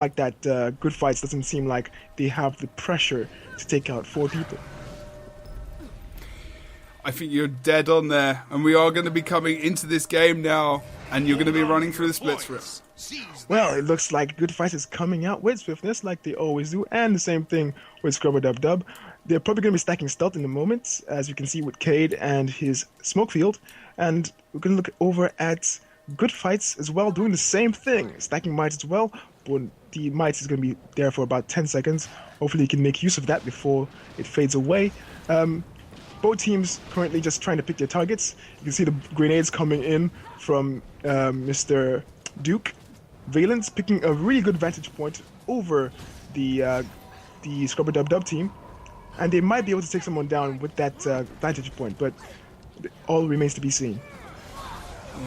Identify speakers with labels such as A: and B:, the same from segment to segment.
A: like that Good Fights doesn't seem like they have the pressure to take out 4 people.
B: I think you're dead on there, and we are going to be coming into this game now, and you're going to be running through the splits for us.
A: Well, it looks like Good Fights is coming out with swiftness like they always do, and the same thing with Scrubber Dub Dub. They're probably going to be stacking stealth in the moment, as you can see with Cade and his smoke field, and we're going to look over at Good Fights as well, doing the same thing, stacking mites as well, but the mites is going to be there for about 10 seconds. Hopefully he can make use of that before it fades away. Both teams currently just trying to pick their targets. You can see the grenades coming in from Mr. Duke. Valence picking a really good vantage point over the Scrubber Dub Dub team, and they might be able to take someone down with that vantage point, but all remains to be seen.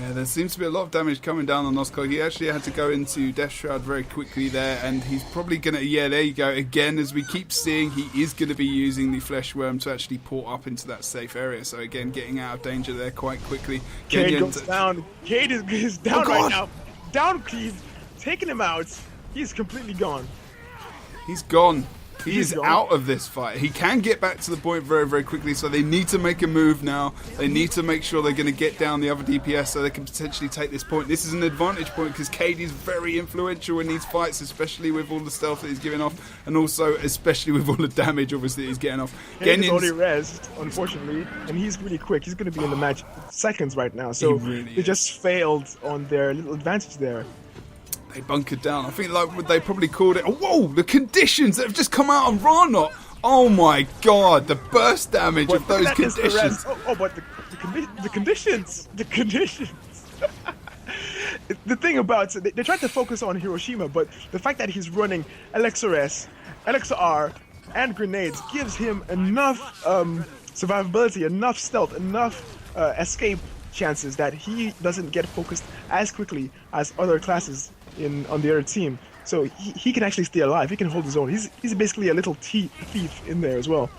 B: Yeah, there seems to be a lot of damage coming down on Oscar. He actually had to go into Death Shroud very quickly there, and he's probably going to... Yeah, there you go. Again, as we keep seeing, he is going to be using the Flesh Worm to actually port up into that safe area. So again, getting out of danger there quite quickly.
A: Cade goes down. Cade is down right now. Down, Cleve. Taking him out. He's completely gone.
B: He's gone. He is out of this fight. He can get back to the point very, very quickly, so they need to make a move now. They need to make sure they're going to get down the other DPS so they can potentially take this point. This is an advantage point because Cade is very influential in these fights, especially with all the stealth that he's giving off, and also especially with all the damage, obviously, he's getting off.
A: He's already rezzed, unfortunately, and he's really quick. He's going to be in the match seconds right now, so they just failed on their little advantage there.
B: They bunkered down. I think like they probably called it. Oh, whoa! The conditions that have just come out on Ranot. Oh my God! The burst damage of those conditions.
A: But the conditions. The conditions. The thing about it, they tried to focus on Hiroshima, but the fact that he's running LXRS, LXR, and grenades gives him enough survivability, enough stealth, enough escape chances that he doesn't get focused as quickly as other classes on the other team, so he can actually stay alive. He can hold his own. He's basically a little thief in there as well.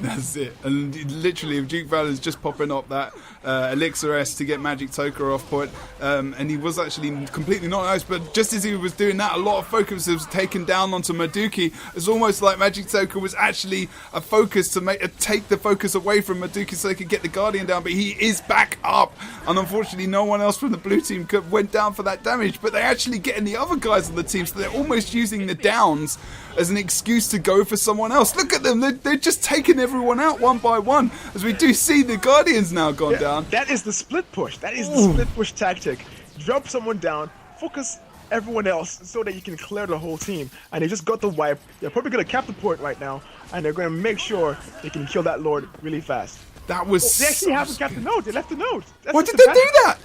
B: That's it. And literally, Duke Valor's just popping up that Elixir S to get Magic Toker off point, and he was actually completely not nice. But just as he was doing that, a lot of focus was taken down onto Maduki. It's almost like Magic Toker was actually a focus to take the focus away from Maduki so they could get the Guardian down. But he is back up, and unfortunately, no one else from the blue team went down for that damage. But they're actually getting the other guys on the team, so they're almost using the downs as an excuse to go for someone else. Look at them, they're just taking everyone out one by one, as we do see the Guardians now gone down.
A: That is the split push. That is the split push tactic. Drop someone down, focus everyone else so that you can clear the whole team. And they just got the wipe. They're probably going to cap the point right now, and they're going to make sure they can kill that Lord really fast.
B: That was
A: they actually haven't capped the note. They left the note.
B: Why did they do that?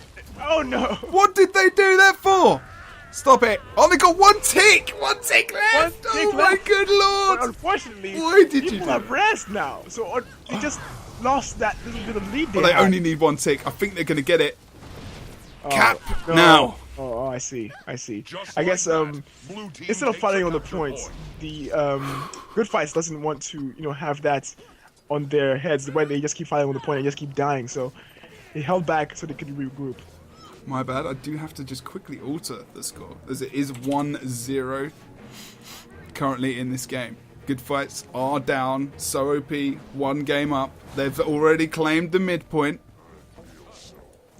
A: Oh no.
B: What did they do that for? Stop it! Oh, they got one tick! One tick left! My good lord!
A: But unfortunately,
B: why did
A: people have rest now, so they just lost that little bit of lead.
B: Well, they only need one tick. I think they're going to get it. Cap now.
A: Oh, I see. I guess instead of fighting on the points, the Good Fights doesn't want to have that on their heads where they just keep fighting on the point and just keep dying. So they held back so they could regroup.
B: My bad, I do have to just quickly alter the score, as it is 1-0 currently in this game. Good Fights are down, so OP, one game up. They've already claimed the midpoint.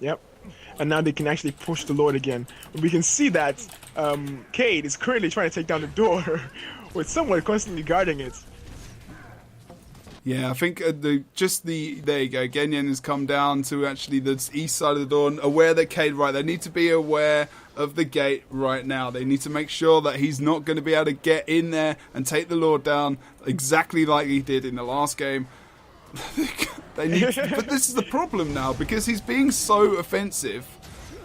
A: Yep, and now they can actually push the Lord again. We can see that Cade is currently trying to take down the door with someone constantly guarding it.
B: Yeah, I think there you go. Genyen has come down to actually the east side of the door, aware that Cade, they need to be aware of the gate right now. They need to make sure that he's not going to be able to get in there and take the Lord down exactly like he did in the last game. But this is the problem now, because he's being so offensive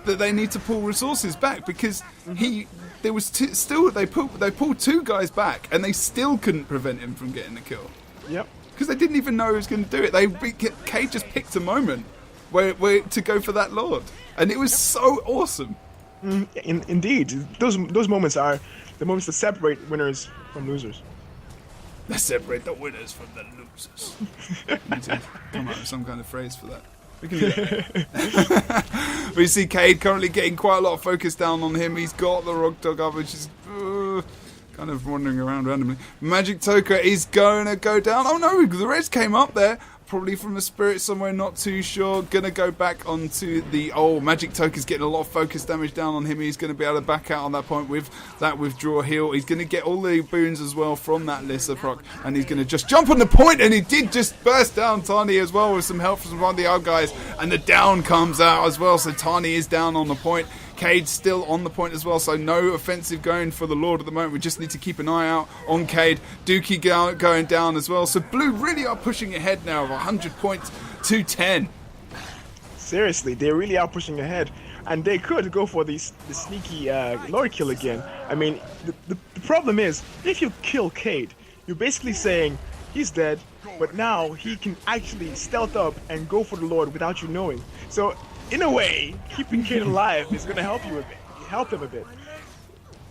B: that they need to pull resources back, because they pulled 2 guys back and they still couldn't prevent him from getting the kill.
A: Yep.
B: Because they didn't even know he was going to do it. Cade just picked a moment where to go for that Lord, and it was so awesome.
A: Indeed, those moments are the moments that separate winners from losers.
B: They separate the winners from the losers. Need to come up with some kind of phrase for that. We can do that. We see Cade currently getting quite a lot of focus down on him. He's got the Rock Dog up, which is kind of wandering around randomly. Magic Toker is going to go down. Oh no, the Reds came up there. Probably from a spirit somewhere, not too sure. Gonna go back onto the old Magic Toker's getting a lot of focus damage down on him. He's going to be able to back out on that point with that withdraw heal. He's going to get all the boons as well from that Lissa proc, and he's going to just jump on the point, and he did just burst down Tani as well with some help from one of the other guys, and the down comes out as well, so Tani is down on the point. Cade's still on the point as well, so no offensive going for the Lord at the moment. We just need to keep an eye out on Cade. Dookie going down as well. So Blue really are pushing ahead now of 100 points to 10.
A: Seriously, they really are pushing ahead. And they could go for the sneaky Lord kill again. I mean, the problem is, if you kill Cade, you're basically saying he's dead, but now he can actually stealth up and go for the Lord without you knowing. So in a way, keeping Cade alive is going to help him a bit.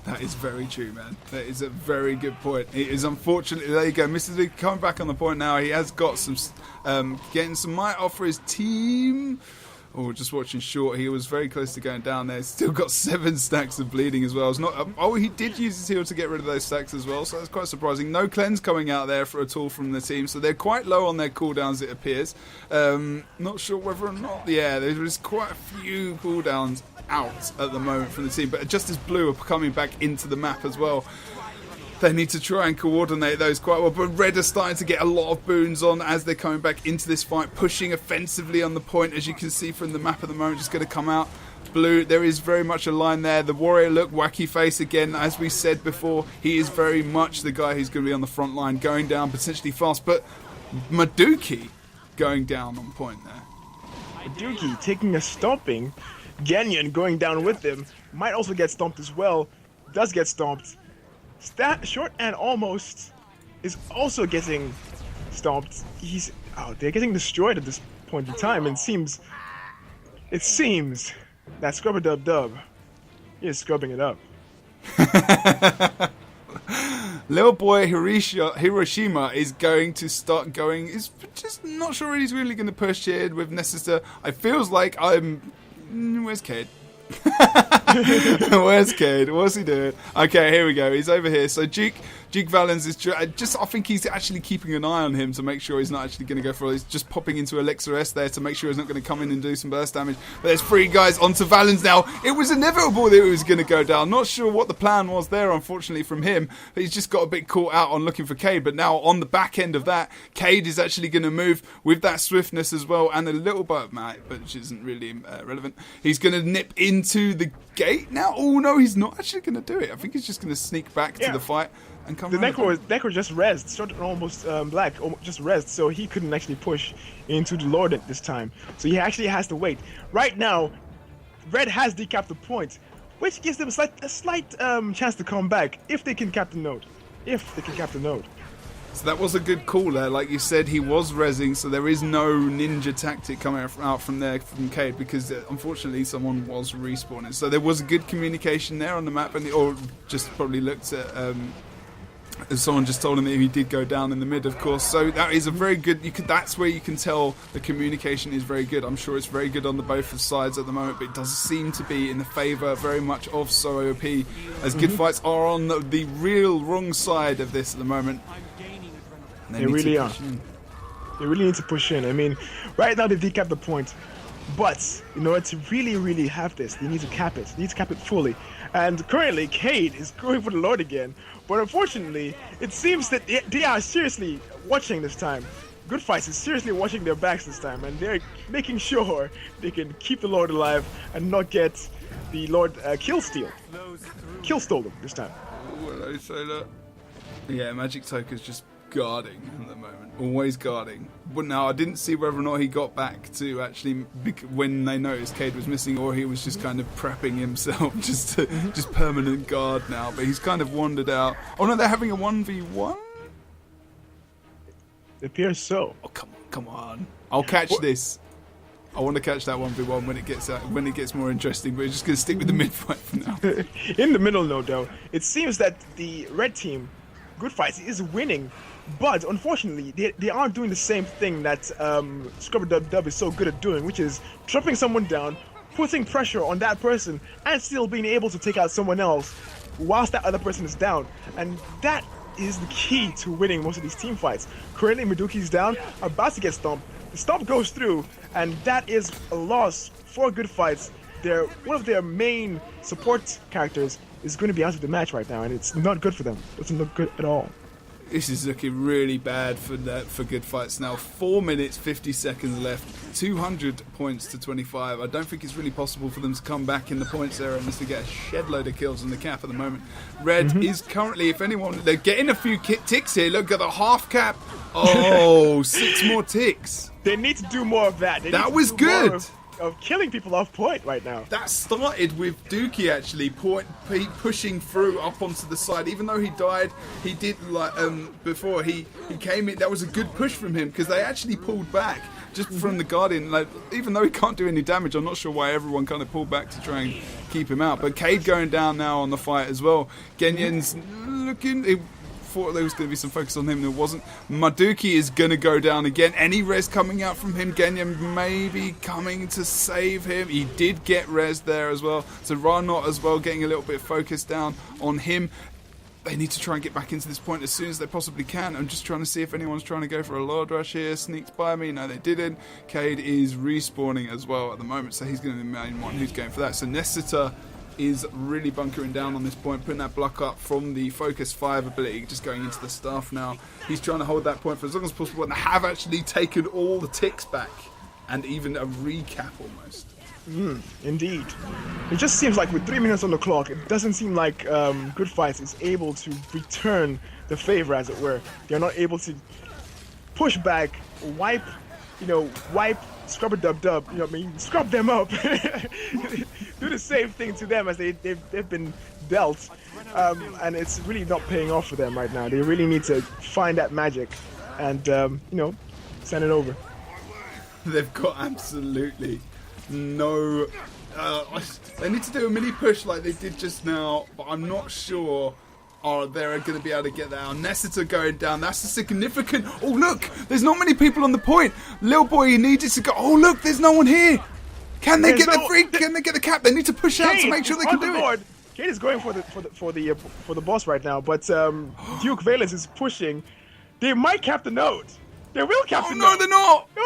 B: That is very true, man. That is a very good point. It is unfortunately, there you go, Mr. Luke coming back on the point now. He has got some, getting some might off for his team. Oh, just watching short. He was very close to going down there. Still got 7 stacks of bleeding as well. It's not. Oh, he did use his heal to get rid of those stacks as well. So that's quite surprising. No cleanse coming out there for at all from the team. So they're quite low on their cooldowns, it appears. Not sure whether or not. Yeah, there's quite a few cooldowns out at the moment from the team. But just as Blue are coming back into the map as well, they need to try and coordinate those quite well. But Red are starting to get a lot of boons on as they're coming back into this fight, pushing offensively on the point, as you can see from the map at the moment, just going to come out. Blue, there is very much a line there. The Warrior look, wacky face again. As we said before, he is very much the guy who's going to be on the front line, going down potentially fast. But Maduki going down on point there.
A: Maduki taking a stomping. Ganyan going down with him. Might also get stomped as well. Does get stomped. Short and Almost is also getting stomped. They're getting destroyed at this point in time, and it seems that Scrubber Dub Dub is scrubbing it up.
B: Little boy Hiroshima is going to start going. Is just not sure he's really going to push here with Necessor. I feels like where's Cade? Where's Cade? What's he doing? Okay, here we go. He's over here. So Duke Valens is I think he's actually keeping an eye on him to make sure he's not actually going to go for it. He's just popping into Elixir S there to make sure he's not going to come in and do some burst damage. But there's 3 guys onto Valens now. It was inevitable that it was going to go down. Not sure what the plan was there, unfortunately, from him. But he's just got a bit caught out on looking for Cade. But now on the back end of that, Cade is actually going to move with that swiftness as well, and a little bit of might, which isn't really relevant. He's going to nip into the gate now. Oh no, he's not actually going to do it. I think he's just going to sneak back to the fight. The
A: Necro just rezzed, started almost black, just rezzed, so he couldn't actually push into the Lord at this time. So he actually has to wait. Right now, Red has decapped the point, which gives them a slight chance to come back if they can cap the node.
B: So that was a good call there. Like you said, he was rezzing, so there is no ninja tactic coming out from there from Cade, because unfortunately someone was respawning. So there was a good communication there on the map, or just probably looked at. Someone just told him that he did go down in the mid, of course. So that is a very good. That's where you can tell the communication is very good. I'm sure it's very good on the both sides at the moment, but it does seem to be in the favour very much of So OP, as good fights are on the real wrong side of this at the moment.
A: They really are. They really need to push in. I mean, right now they've decapped the point, but in order to really have this, they need to cap it. They need to cap it fully. And currently, Cade is going for the Lord again. But unfortunately, it seems that they are seriously watching this time. Good Fights is seriously watching their backs this time, and they're making sure they can keep the Lord alive and not get the Lord kill stolen this time.
B: Will I say that? Yeah, Magic Toker's just guarding at the moment, always guarding. But now I didn't see whether or not he got back to actually when they noticed Cade was missing, or he was just kind of prepping himself just permanent guard now. But he's kind of wandered out. Oh no, they're having a 1v1.
A: It appears so.
B: Oh come on! I'll catch this. I want to catch that 1v1 when it gets more interesting. But we're just going to stick with the mid fight for now.
A: In the middle, though, it seems that the red team, Good Fights, is winning. But unfortunately, they aren't doing the same thing that Scrubber Dub Dub is so good at doing, which is dropping someone down, putting pressure on that person, and still being able to take out someone else whilst that other person is down. And that is the key to winning most of these team fights. Currently, Maduki's down, about to get stomped. The stomp goes through, and that is a loss for Good Fights. One of their main support characters is going to be out of the match right now, and it's not good for them. It doesn't look good at all.
B: This is looking really bad for Good Fights now. 4 minutes, 50 seconds left. 200 points to 25. I don't think it's really possible for them to come back in the points era unless they get a shed load of kills in the cap at the moment. Red is currently, if anyone, they're getting a few ticks here. Look at the half cap. Oh, 6 more ticks.
A: They need to do more of that.
B: That was good.
A: Of killing people off point right now.
B: That started with Dookie actually pushing through up onto the side. Even though he died, he did like before he came in. That was a good push from him because they actually pulled back just from the Guardian. Like, even though he can't do any damage, I'm not sure why everyone kind of pulled back to try and keep him out. But Cade going down now on the fight as well. Genyen's looking. Thought there was going to be some focus on him, there wasn't. Maduki is going to go down again. Any res coming out from him? Genyen maybe coming to save him. He did get res there as well. So Ranot as well getting a little bit focused down on him. They need to try and get back into this point as soon as they possibly can. I'm just trying to see if anyone's trying to go for a Lord Rush here. Sneaked by me. No, they didn't. Cade is respawning as well at the moment, so he's going to be the main one who's going for that. So Nessiter is really bunkering down on this point, putting that block up from the Focus 5 ability, just going into the staff now. He's trying to hold that point for as long as possible and have actually taken all the ticks back and even a recap almost.
A: Indeed. It just seems like with 3 minutes on the clock, it doesn't seem like Good Fights is able to return the favor, as it were. They're not able to push back, wipe, scrub-a-dub-dub, scrub them up. Do the same thing to them as they've been dealt. And it's really not paying off for them right now. They really need to find that magic and, send it over.
B: They've got absolutely no... they need to do a mini push like they did just now, but I'm not sure they're going to be able to get down. Nessiter going down. That's a significant... Oh, look! There's not many people on the point. Little boy, he needs to go... Oh, look! There's no one here! Can they get the free? Can they get the cap? They need to push out to make sure they can do it.
A: Cade is going for the boss right now, but Duke Valens is pushing. They might cap the node. They will cap the node.
B: No, they're not.
A: No.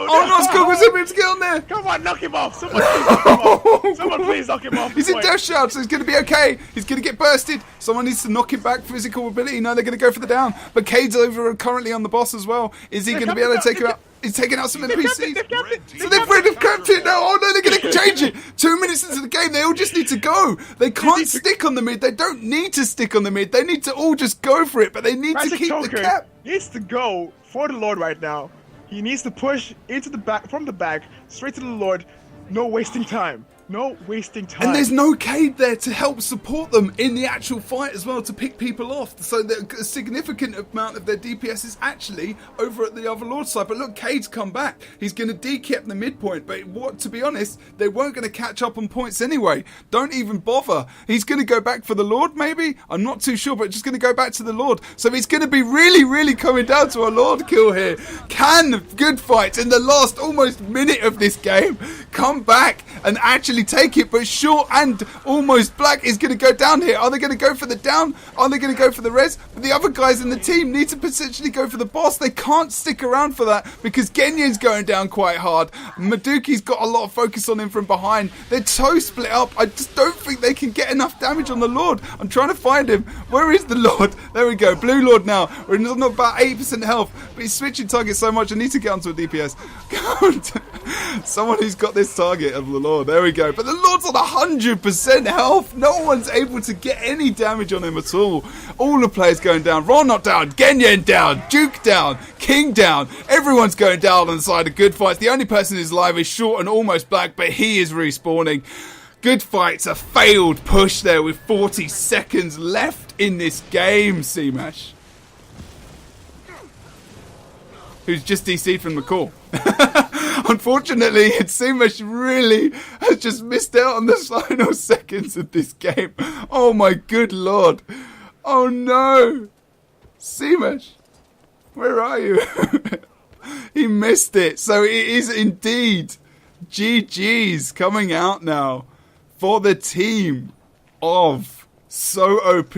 B: Oh, no, Skog, get on there.
A: Come on, knock him off. Someone please knock him off. Someone please knock him off.
B: He's in death shout, so he's going to be okay. He's going to get bursted. Someone needs to knock him back physical ability. No, they're going to go for the down. But Cade's over currently on the boss as well. Is he going to be able to take him out? He's taking out some NPCs. So they've kept it now. Oh no, they're going to change it. 2 minutes into the game, they all just need to go. They can't stick on the mid. They don't need to stick on the mid. They need to all just go for it, but they need to keep the cap.
A: Needs to go for the Lord right now. He needs to push into the back, from the back, straight to the Lord. No wasting time. No wasting time.
B: And there's no Cade there to help support them in the actual fight as well, to pick people off. So a significant amount of their DPS is actually over at the other Lord side. But look, Cade's come back. He's going to decap the midpoint. But to be honest, they weren't going to catch up on points anyway. Don't even bother. He's going to go back for the Lord, maybe? I'm not too sure, but just going to go back to the Lord. So it's going to be really, really coming down to a Lord kill here. Can Good Fights in the last almost minute of this game come back and actually take it? But Short and almost Black is going to go down here. Are they going to go for the down? Are they going to go for the res? But the other guys in the team need to potentially go for the boss. They can't stick around for that because Genyen's going down quite hard. Maduki's got a lot of focus on him from behind. They're so split up. I just don't think they can get enough damage on the Lord. I'm trying to find him. Where is the Lord? There we go. Blue Lord now. We're on about 8% health, but he's switching targets so much I need to get onto a DPS. Someone who's got this target of the Lord. There we go. But the Lord's on 100% health. No one's able to get any damage on him at all. All the players going down. Ron not down. Genyen down. Duke down. King down. Everyone's going down on the side of Good Fights. The only person who's alive is Short and almost Black, but he is respawning. Good Fights, a failed push there with 40 seconds left in this game, C-Mash. Who's just DC'd from the call. Unfortunately, it seems really has just missed out on the final seconds of this game. Oh my good lord. Oh no. Seamash, where are you? He missed it. So it is indeed GG's coming out now for the team of So OP.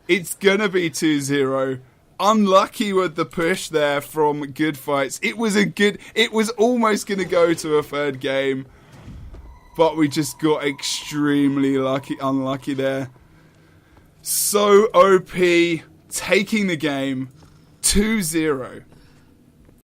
B: It's going to be 2-0. Unlucky with the push there from Good Fights. It was almost going to go to a third game. But we just got extremely unlucky there. So OP, taking the game 2-0.